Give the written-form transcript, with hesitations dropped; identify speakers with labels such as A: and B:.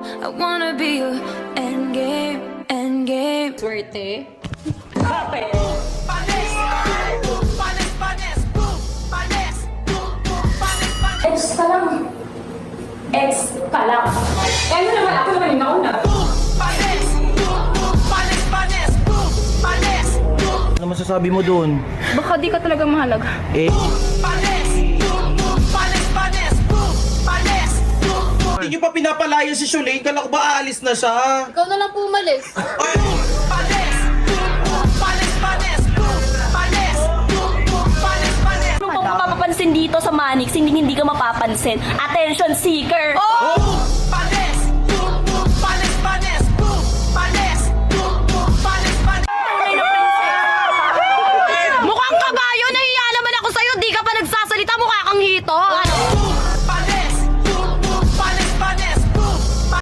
A: I wanna be your endgame, endgame.
B: Swerte.
C: Bakit? Ex ka lang. Ex ka lang. Eh, ano naman? Ako naman yung nauna.
D: Ano masasabi mo doon?
C: Baka di ka talaga mahalaga.
D: Eh,
E: Hindi nyo pa pinapalayan si Shulane, kala ko ba aalis na siya?
B: Ikaw na lang po umalis.
F: Ano pang mapapansin dito sa Manix, hindi ka mapapansin. Attention seeker!